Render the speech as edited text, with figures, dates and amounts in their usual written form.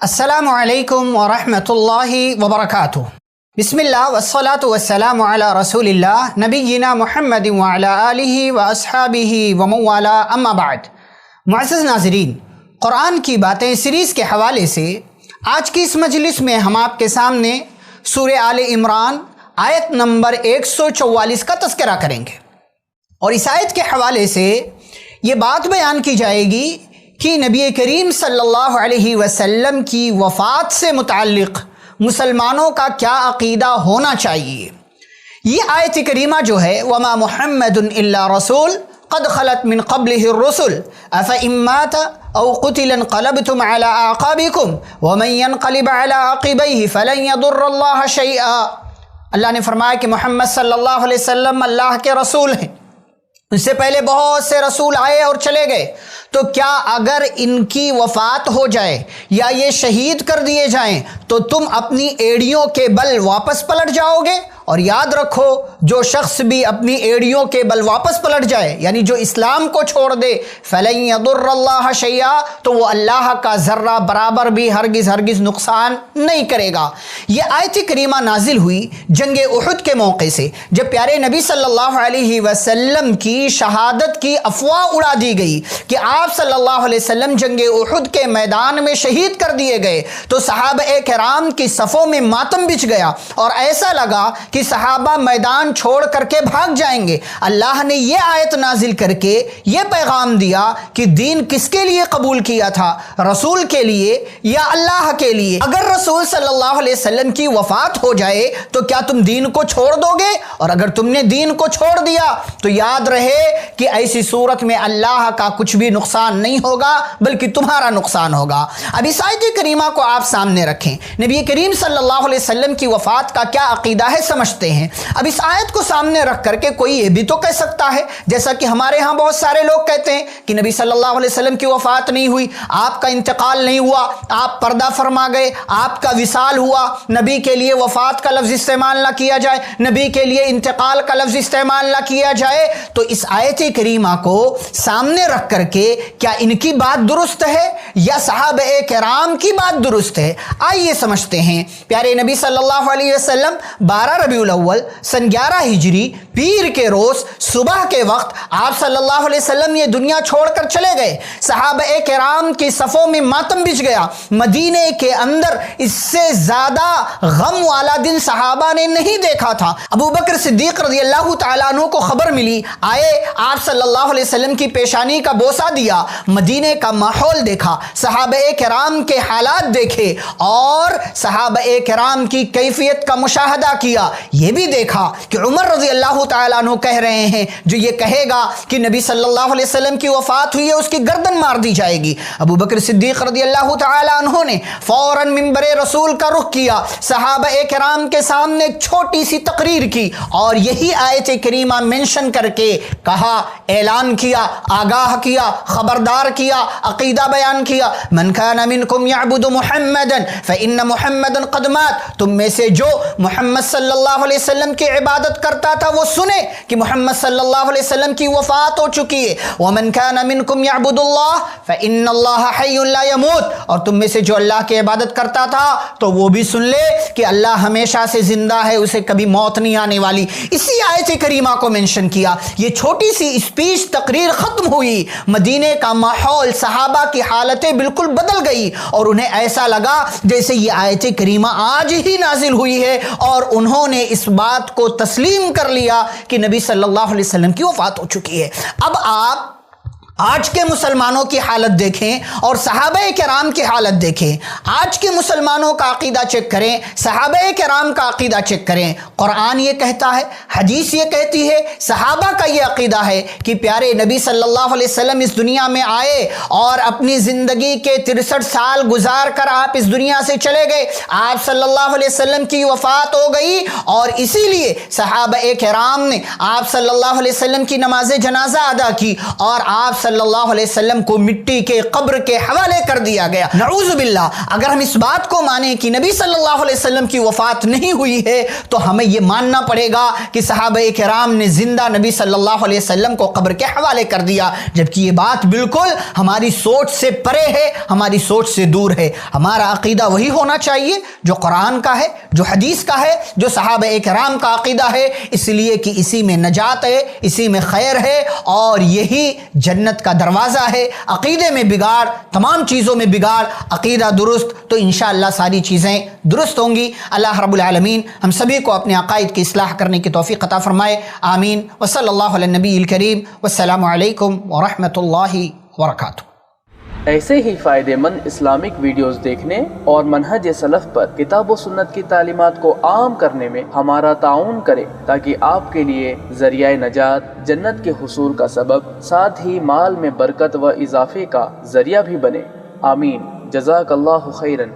السلام علیکم ورحمۃ اللہ وبرکاتہ۔ بسم اللہ والصلاة والسلام علی رسول اللہ نبینا محمد وعلی آلہ واصحابہ ومن والا، اما بعد۔ معزز ناظرین، قرآن کی باتیں سیریز کے حوالے سے آج کی اس مجلس میں ہم آپ کے سامنے سورہ آل عمران آیت نمبر 144 کا تذکرہ کریں گے، اور اس آیت کے حوالے سے یہ بات بیان کی جائے گی کہ نبی کریم صلی اللہ علیہ وسلم کی وفات سے متعلق مسلمانوں کا کیا عقیدہ ہونا چاہیے۔ یہ آیت کریمہ جو ہے وَمَا مُحَمَّدٌ إِلَّا رَسُولٌ قَدْ خَلَتْ مِن قَبْلِهِ الرُّسُلُ أَفَإِن مَّاتَ أَوْ قُتِلَ انقَلَبْتُمْ عَلَىٰ أَعْقَابِكُمْ وَمَن يَنقَلِبْ عَلَىٰ عَقِبَيْهِ فَلَن يَضُرَّ اللَّهَ شَيْئًا۔ اللہ نے فرمایا کہ محمد صلی اللہ علیہ وسلم اللہ کے رسول ہیں، اس سے پہلے بہت سے رسول آئے اور چلے گئے، تو کیا اگر ان کی وفات ہو جائے یا یہ شہید کر دیے جائیں تو تم اپنی ایڑیوں کے بل واپس پلٹ جاؤ گے؟ اور یاد رکھو، جو شخص بھی اپنی ایڑیوں کے بل واپس پلٹ جائے، یعنی جو اسلام کو چھوڑ دے، فَلَن يَضُرَّ اللَّهَ شَيْئًا، تو وہ اللہ کا ذرہ برابر بھی ہرگز نقصان نہیں کرے گا۔ یہ آیت کریمہ نازل ہوئی جنگ احد کے موقع سے، جب پیارے نبی صلی اللہ علیہ وسلم کی شہادت کی افواہ اڑا دی گئی کہ آپ صلی اللہ علیہ وسلم جنگ احد کے میدان میں شہید کر دیے گئے، تو صحابہ کرام کی صفوں میں ماتم بچھ گیا اور ایسا لگا کہ صحابہ میدان چھوڑ کر کے بھاگ جائیں گے۔ اللہ نے یہ آیت نازل کر کے یہ پیغام دیا کہ دین کس کے لیے قبول کیا تھا، رسول کے لیے یا اللہ کے لیے؟ اگر رسول صلی اللہ علیہ وسلم کی وفات ہو جائے تو کیا تم دین کو چھوڑ دو گے؟ اور اگر تم نے دین کو چھوڑ دیا تو یاد رہے کہ ایسی صورت میں اللہ کا کچھ بھی نقصان نہیں ہوگا بلکہ تمہارا نقصان ہوگا۔ اب اس آیت کریمہ کو آپ سامنے رکھیں، نبی کریم صلی اللہ علیہ وسلم کی وفات کا کیا عقیدہ ہے سمجھتے ہیں۔ اب اس آیت کو سامنے رکھ کر کے کوئی یہ بھی تو کہہ سکتا ہے، جیسا کہ ہمارے ہاں بہت سارے لوگ کہتے ہیں کہ نبی صلی اللہ علیہ وسلم کی وفات نہیں ہوئی، آپ کا انتقال نہیں ہوا، آپ پردہ فرما گئے، آپ کا وصال ہوا، نبی کے لیے وفات کا لفظ استعمال نہ کیا جائے، نبی کے لیے انتقال کا لفظ استعمال نہ کیا جائے۔ تو اس آیت کریمہ کو سامنے رکھ کر کے کیا ان کی بات درست ہے یا صحابہ کرام کی بات درست ہے؟ آئیے سمجھتے ہیں۔ پیارے نبی صلی اللہ علیہ وسلم 12 ربیع الاول سن 11 ہجری پیر کے روز صبح کے وقت آپ صلی اللہ علیہ وسلم یہ دنیا چھوڑ کر چلے گئے۔ صحابہ کرام کی صفوں میں ماتم بچھ گیا۔ مدینے کے اندر اس سے زیادہ غم والا دن صحابہ نے نہیں دیکھا تھا۔ ابو بکر صدیق رضی اللہ تعالیٰ عنہ کو خبر ملی، آئے آپ صلی اللہ علیہ وسلم کی پیشانی کا بوسہ دیا، مدینے کا ماحول دیکھا، صحابہ کرام کے حالات دیکھے اور صحابہ کرام کی کیفیت کا مشاہدہ کیا۔ یہ بھی دیکھا کہ عمر رضی اللہ تعالیٰ عنہ کہہ رہے ہیں، جو یہ کہے گا کہ نبی صلی اللہ علیہ وسلم کی وفات ہوئی ہے اس کی گردن مار دی جائے گی۔ ابو بکر صدیق رضی اللہ تعالیٰ عنہ نے فوراً منبر رسول کا رخ کیا، صحابہ کرام کے سامنے ایک چھوٹی سی تقریر کی اور یہی آیت کریمہ منشن کر کے کہا، اعلان کیا، آگاہ کیا، خبردار کیا، عقیدہ بیان کیا، من کان منکم یعبد محمدا فإن محمدا قد مات۔ تم میں سے جو محمد صلی اللہ علیہ وسلم کی عبادت کرتا تھا وہ سنے کہ محمد صلی اللہ علیہ وسلم کی وفات ہو چکی ہے۔ ومن کان منکم یعبد اللہ فإن اللہ حی لا یموت۔ اور تم میں سے جو اللہ کی عبادت کرتا تھا تو وہ بھی سن لے کہ اللہ ہمیشہ سے زندہ ہے، اسے کبھی موت نہیں آنے والی۔ اسی آیت کریمہ کو منشن کیا۔ یہ چھوٹی سی اسپیچ تقریر ختم ہوئی، مدینے کا ماحول، صحابہ کی حالتیں بالکل بدل گئی اور انہیں ایسا لگا جیسے یہ آیت کریمہ آج ہی نازل ہوئی ہے، اور انہوں نے اس بات کو تسلیم کر لیا کہ نبی صلی اللہ علیہ وسلم کی وفات ہو چکی ہے۔ اب آپ آج کے مسلمانوں کی حالت دیکھیں اور صحابہ کرام کی حالت دیکھیں۔ آج کے مسلمانوں کا عقیدہ چیک کریں، صحابہ کرام کا عقیدہ چیک کریں۔ قرآن یہ کہتا ہے، حدیث یہ کہتی ہے، صحابہ کا یہ عقیدہ ہے کہ پیارے نبی صلی اللہ علیہ وسلم اس دنیا میں آئے اور اپنی زندگی کے 63 سال گزار کر آپ اس دنیا سے چلے گئے، آپ صلی اللہ علیہ وسلم کی وفات ہو گئی، اور اسی لیے صحابہ کرام نے آپ صلی اللہ علیہ وسلم کی نماز جنازہ ادا کی اور آپ صلی اللہ علیہ وسلم کو مٹی کے قبر کے حوالے کر دیا گیا۔ نعوذ باللہ، اگر ہم اس بات کو مانیں کہ نبی صلی اللہ علیہ وسلم کی وفات نہیں ہوئی ہے تو ہمیں یہ ماننا پڑے گا کہ صحابہ کرام نے زندہ نبی صلی اللہ علیہ وسلم کو قبر کے حوالے کر دیا، جبکہ یہ بات بالکل ہماری سوچ سے پرے ہے، ہماری سوچ سے دور ہے۔ ہمارا عقیدہ وہی ہونا چاہیے جو قرآن کا ہے، جو حدیث کا ہے، جو صحابہ کرام کا عقیدہ ہے، اس لیے کہ اسی میں نجات ہے، اسی میں خیر ہے، اور یہی جنت کا دروازہ ہے۔ عقیدے میں بگاڑ، تمام چیزوں میں بگاڑ، عقیدہ درست تو انشاءاللہ ساری چیزیں درست ہوں گی۔ اللہ رب العالمین ہم سبھی کو اپنے عقائد کی اصلاح کرنے کی توفیق عطا فرمائے، آمین۔ وصلی اللہ علی النبی الکریم، والسلام علیکم ورحمۃ اللہ وبرکاتہ۔ ایسے ہی فائدہ مند اسلامک ویڈیوز دیکھنے اور منہج سلف پر کتاب و سنت کی تعلیمات کو عام کرنے میں ہمارا تعاون کریں، تاکہ آپ کے لیے ذریعہ نجات، جنت کے حصول کا سبب، ساتھ ہی مال میں برکت و اضافے کا ذریعہ بھی بنے، آمین۔ جزاک اللہ خیرن۔